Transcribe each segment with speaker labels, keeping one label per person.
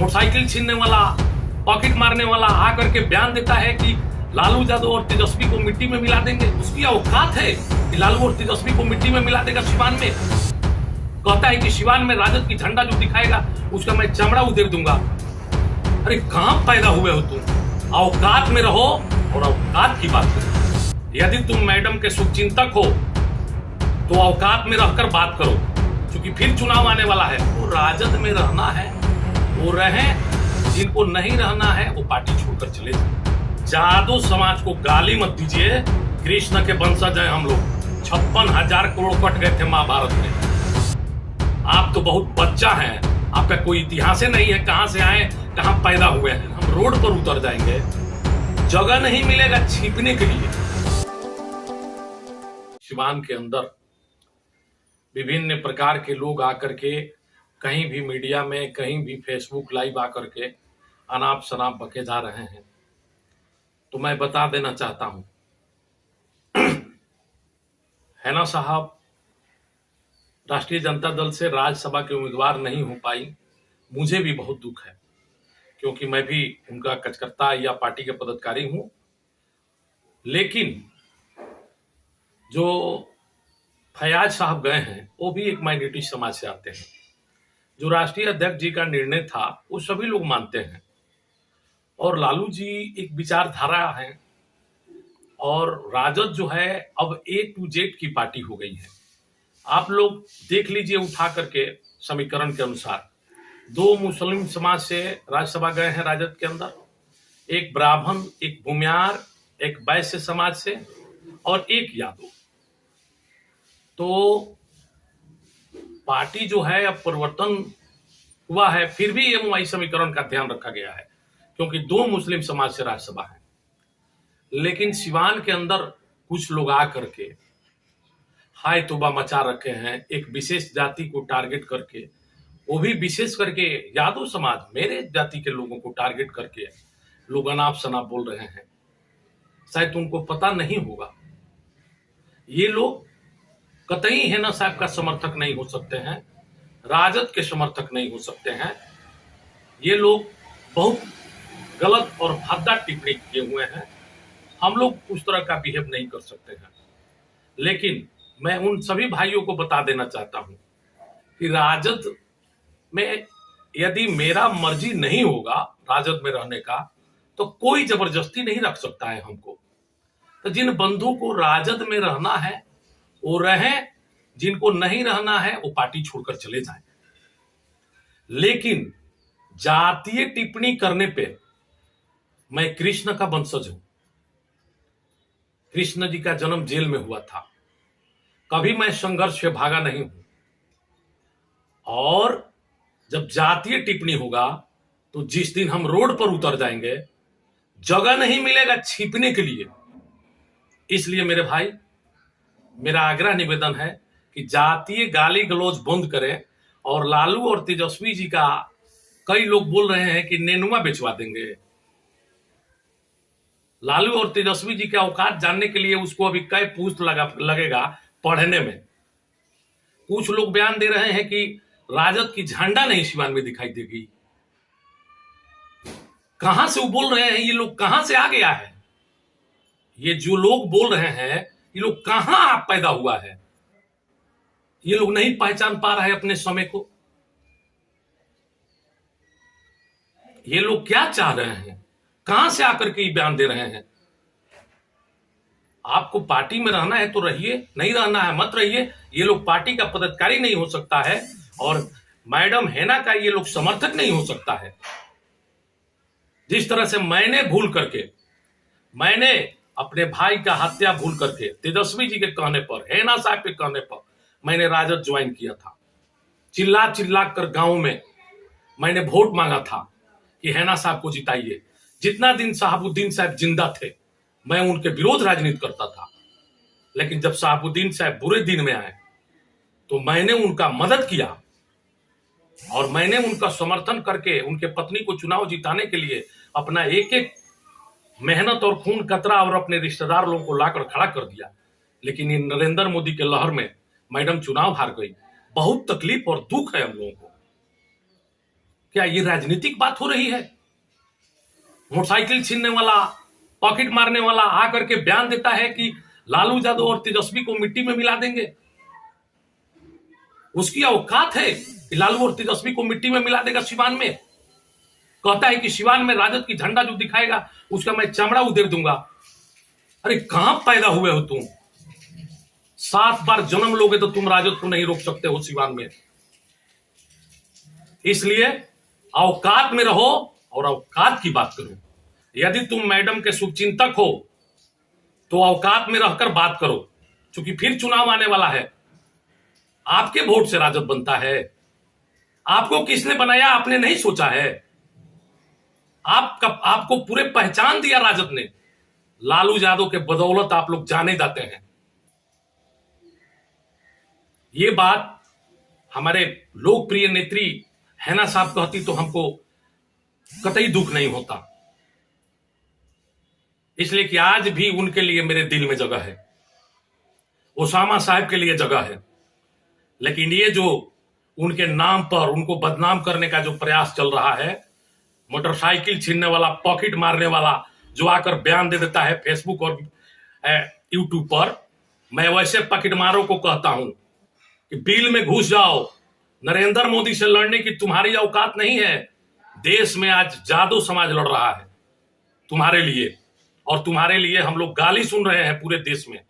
Speaker 1: Motorcycle छीनने वाला, pocket मारने वाला आकर के बयान देता है कि लालू यादव और तेजस्वी को मिट्टी में मिला देंगे। उसकी औकात है कि लालू और तेजस्वी को मिट्टी में मिला देगा सिवान में। कहता है कि सिवान में राजद की झंडा जो दिखाएगा उसका मैं चमड़ा उधेड़ दूंगा। अरे कहां पैदा हुए हो तुम? औकात में रहो और औकात की बात करो। यदि तुम मैडम के शुभचिंतक हो तो औकात में रहकर बात करो, क्योंकि फिर चुनाव आने वाला है। वो राजद में रहना है वो रहे, जिनको नहीं रहना है वो पार्टी छोड़कर चले जाए। जादू समाज को गाली मत दीजिए। कृष्ण के वंशज हैं हम लोग। 56,000 करोड़ कट गए थे महाभारत में। आप तो बहुत बच्चा हैं, आपका कोई इतिहास नहीं है। कहां से आए, कहां पैदा हुए हैं। हम रोड पर उतर जाएंगे, जगह नहीं मिलेगा छिपने के लिए। सिवान के अंदर विभिन्न प्रकार के लोग आकर के कहीं भी मीडिया में, कहीं भी फेसबुक लाइव आकर के अनाप शनाप बके जा रहे हैं। तो मैं बता देना चाहता हूं, हैना साहब राष्ट्रीय जनता दल से राज्यसभा के उम्मीदवार नहीं हो पाई। मुझे भी बहुत दुख है, क्योंकि मैं भी उनका कार्यकर्ता या पार्टी के पदाधिकारी हूं। लेकिन जो फयाज साहब गए हैं वो भी एक माइनॉरिटी समाज से आते हैं। जो राष्ट्रीय अध्यक्ष जी का निर्णय था वो सभी लोग मानते हैं। और लालू जी एक विचारधारा है, और राजद जो है अब A to Z की पार्टी हो गई है। आप लोग देख लीजिए उठा करके समीकरण के अनुसार, 2 मुस्लिम समाज से राज्यसभा गए हैं राजद के अंदर, एक ब्राह्मण, एक भूमियार, एक वैश्य समाज से, और एक यादव। तो पार्टी जो है अब परिवर्तन हुआ है, फिर भी MOI समीकरण का ध्यान रखा गया है, क्योंकि 2 मुस्लिम समाज से राज्यसभा है। लेकिन सिवान के अंदर कुछ लोग आकर के हाय तौबा मचा रखे हैं, एक विशेष जाति को टारगेट करके, वो भी विशेष करके यादव समाज, मेरे जाति के लोगों को टारगेट करके लोग अनाप शनाप बोल रहे हैं। शायद तुमको पता नहीं होगा, ये लोग कतई हैना साहब का समर्थक नहीं हो सकते हैं, राजद के समर्थक नहीं हो सकते हैं। ये लोग बहुत गलत और भद्दा टिप्पणी किए हुए हैं। हम लोग उस तरह का बिहेव नहीं कर सकते हैं। लेकिन मैं उन सभी भाइयों को बता देना चाहता हूं कि राजद में यदि मेरा मर्जी नहीं होगा राजद में रहने का, तो कोई जबरदस्ती नहीं रख सकता है हमको। तो जिन बंधु को राजद में रहना है वो रहे, जिनको नहीं रहना है वो पार्टी छोड़कर चले जाएं। लेकिन जातीय टिप्पणी करने पे, मैं कृष्ण का वंशज हूं। कृष्ण जी का जन्म जेल में हुआ था, कभी मैं संघर्ष से भागा नहीं हूं। और जब जातीय टिप्पणी होगा तो जिस दिन हम रोड पर उतर जाएंगे, जगह नहीं मिलेगा छिपने के लिए। इसलिए मेरे भाई, मेरा आग्रह निवेदन है कि जातीय गाली गलौज बंद करें। और लालू और तेजस्वी जी का, कई लोग बोल रहे हैं कि नेनुआ बेचवा देंगे। लालू और तेजस्वी जी के औकात जानने के लिए उसको अभी कई पूछ लगेगा पढ़ने में। कुछ लोग बयान दे रहे हैं कि राजद की झंडा नहीं सिवान में दिखाई देगी। कहां से वो बोल रहे हैं? ये लोग कहां से आ गया है? ये जो लोग बोल रहे हैं, ये लोग कहां पैदा हुआ है? ये लोग नहीं पहचान पा रहे अपने समय को। ये लोग क्या चाह रहे हैं? कहां से आकर के बयान दे रहे हैं? आपको पार्टी में रहना है तो रहिए, नहीं रहना है मत रहिए। ये लोग पार्टी का पदाधिकारी नहीं हो सकता है, और मैडम हैना का ये लोग समर्थक नहीं हो सकता है। जिस तरह से मैंने भूल करके, मैंने अपने भाई का हत्या भूल करके तेजस्वी जी के कहने पर, हैना साहब के कहने पर मैंने राजद ज्वाइन किया था। चिल्ला चिल्ला कर गांव में मैंने वोट मांगा था कि हैना साहब को जिताइए। जितना दिन शहाबुद्दीन साहब जिंदा थे मैं उनके विरोध राजनीति करता था। लेकिन जब शहाबुद्दीन साहब बुरे दिन में आए तो मैंने उनका मदद किया, और मैंने उनका समर्थन करके उनके पत्नी को चुनाव जिताने के लिए अपना एक एक मेहनत और खून कतरा और अपने रिश्तेदार लोगों को लाकर खड़ा कर दिया। लेकिन ये नरेंद्र मोदी के लहर में मैडम चुनाव हार गई। बहुत तकलीफ और दुख है हम लोगों को। क्या ये राजनीतिक बात हो रही है? मोटरसाइकिल छीनने वाला, पॉकेट मारने वाला आकर के बयान देता है कि लालू यादव और तेजस्वी को मिट्टी में मिला देंगे। उसकी औकात है कि लालू और तेजस्वी को मिट्टी में मिला देगा सिवान में। कहता है कि सिवान में राजद की झंडा जो दिखाएगा उसका मैं चमड़ा उधेड़ दूंगा। अरे कहां पैदा हुए हो तुम? 7 बार जन्म लोगे तो तुम राजद को नहीं रोक सकते हो सिवान में। इसलिए औकात में रहो और औकात की बात करो। यदि तुम मैडम के शुभचिंतक हो तो औकात में रहकर बात करो, क्योंकि फिर चुनाव आने वाला है। आपके वोट से राजद बनता है। आपको किसने बनाया आपने नहीं सोचा है। आपको पूरे पहचान दिया राजद ने। लालू यादव के बदौलत आप लोग जाने जाते हैं। ये बात हमारे लोकप्रिय नेत्री हैना साहब कहती तो हमको कतई दुख नहीं होता, इसलिए कि आज भी उनके लिए मेरे दिल में जगह है। ओसामा साहब के लिए जगह है। लेकिन ये जो उनके नाम पर उनको बदनाम करने का जो प्रयास चल रहा है, मोटरसाइकिल छीनने वाला, पॉकेट मारने वाला जो आकर बयान दे देता है फेसबुक और यूट्यूब पर, मैं वैसे पॉकेट मारों को कहता हूं कि बिल में घुस जाओ। नरेंद्र मोदी से लड़ने की तुम्हारी औकात नहीं है। देश में आज जादू समाज लड़ रहा है तुम्हारे लिए, और तुम्हारे लिए हम लोग गाली सुन रहे हैं पूरे देश में।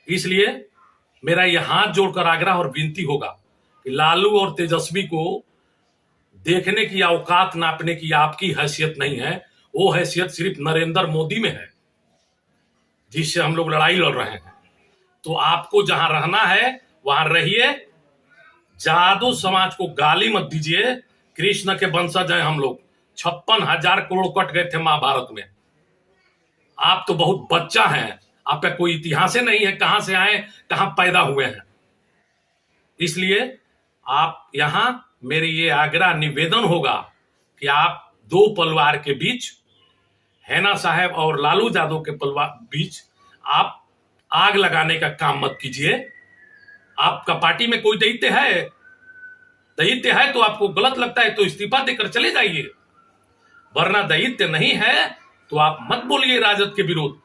Speaker 1: इसलिए मेरा यह हाथ जोड़कर आग्रह और विनती होगा कि लालू और तेजस्वी को देखने की औकात नापने की आपकी हैसियत नहीं है। वो हैसियत सिर्फ नरेंद्र मोदी में है जिससे हम लोग लड़ाई लड़ रहे हैं। तो आपको जहां रहना है वहां रहिए। जादू समाज को गाली मत दीजिए। कृष्ण के वंशज हैं हम लोग। 56,000 करोड़ कट गए थे महाभारत में। आप तो बहुत बच्चा हैं। आप पे कोई इतिहास ही नहीं है, कहां से आए, कहां पैदा हुए हैं। इसलिए आप यहां मेरी ये आग्रह निवेदन होगा कि आप दो परिवार के बीच, हैना साहब और लालू यादव के परिवार बीच आप आग लगाने का काम मत कीजिए। आपका पार्टी में कोई दैत्य है तो आपको गलत लगता है तो इस्तीफा देकर चले जाइए, वरना दैत्य नहीं है तो आप मत बोलिए राजद के विरोध।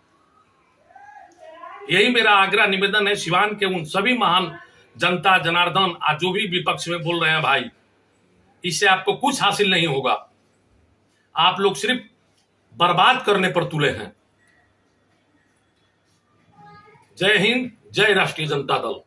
Speaker 1: यही मेरा आग्रह निवेदन है सिवान के उन सभी महान जनता जनार्दन, आज जो भी विपक्ष में बोल रहे हैं भाई, इससे आपको कुछ हासिल नहीं होगा। आप लोग सिर्फ बर्बाद करने पर तुले हैं। जय हिंद, जय राष्ट्रीय जनता दल।